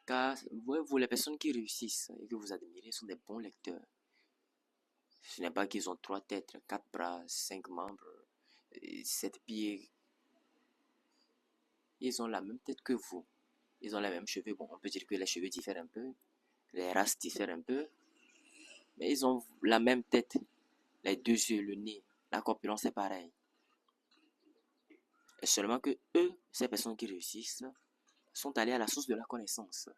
Car vous, les personnes qui réussissent et que vous admirez sont des bons lecteurs. Ce n'est pas qu'ils ont 3 têtes, 4 bras, 5 membres, 7 pieds. Ils ont la même tête que vous. Ils ont les mêmes cheveux. Bon, on peut dire que les cheveux diffèrent un peu, les races diffèrent un peu, mais ils ont la même tête. Les 2 yeux, le nez, la corpulence est pareille. Et seulement que eux, ces personnes qui réussissent, sont allés à la source de la connaissance.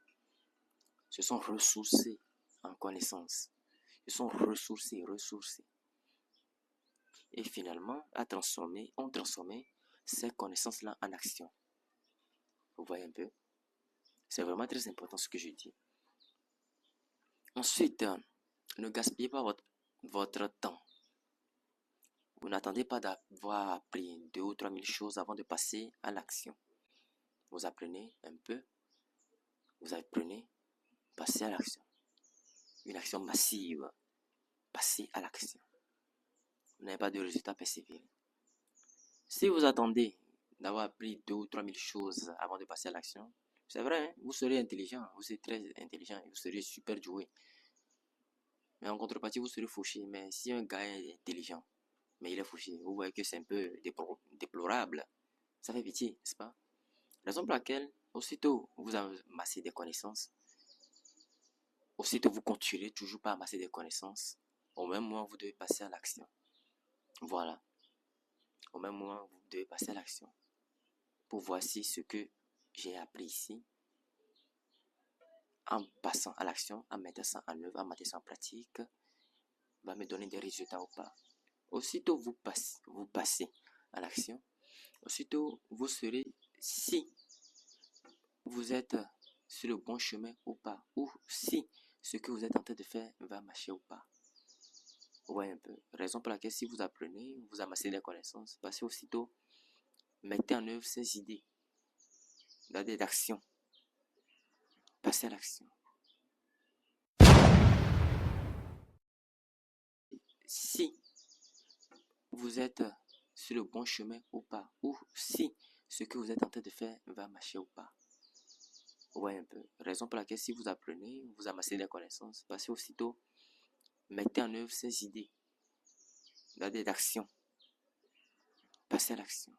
Se sont ressourcés en connaissance. Ils sont ressourcés. Et finalement, ont transformé ces connaissances-là en action. Vous voyez un peu? C'est vraiment très important ce que je dis. Ensuite, ne gaspillez pas votre temps. Vous n'attendez pas d'avoir appris 2 ou 3 000 choses avant de passer à l'action. Vous apprenez un peu, vous apprenez, passez à l'action. Une action massive, passez à l'action. Vous n'avez pas de résultat, persévérez. Si vous attendez d'avoir appris 2 ou 3 000 choses avant de passer à l'action, c'est vrai, hein, vous serez intelligent, vous serez très intelligent, vous serez super doué. Mais en contrepartie, vous serez fauché. Mais si un gars est intelligent, mais il est fauché, vous voyez que c'est un peu déplorable. Ça fait pitié, n'est-ce pas? Raison pour laquelle, aussitôt vous amassez des connaissances, aussitôt vous continuez toujours pas à amasser des connaissances, au même moment vous devez passer à l'action. Voilà. Au même moment vous devez passer à l'action. Pour voir si ce que j'ai appris ici, en passant à l'action, en mettant ça en œuvre, en mettant ça en pratique, va me donner des résultats ou pas. Aussitôt vous passez à l'action, aussitôt vous serez si vous êtes sur le bon chemin ou pas, ou si ce que vous êtes en train de faire va marcher ou pas. Vous voyez un peu. Raison pour laquelle si vous apprenez, vous amassez des connaissances, passez aussitôt, mettez en œuvre ces idées, d'action, passez à l'action. Si vous êtes sur le bon chemin ou pas, ou si ce que vous êtes en train de faire va marcher ou pas. Vous voyez un peu. Raison pour laquelle si vous apprenez, vous amassez des connaissances, passez aussitôt, mettez en œuvre ces idées, d'action, passez à l'action.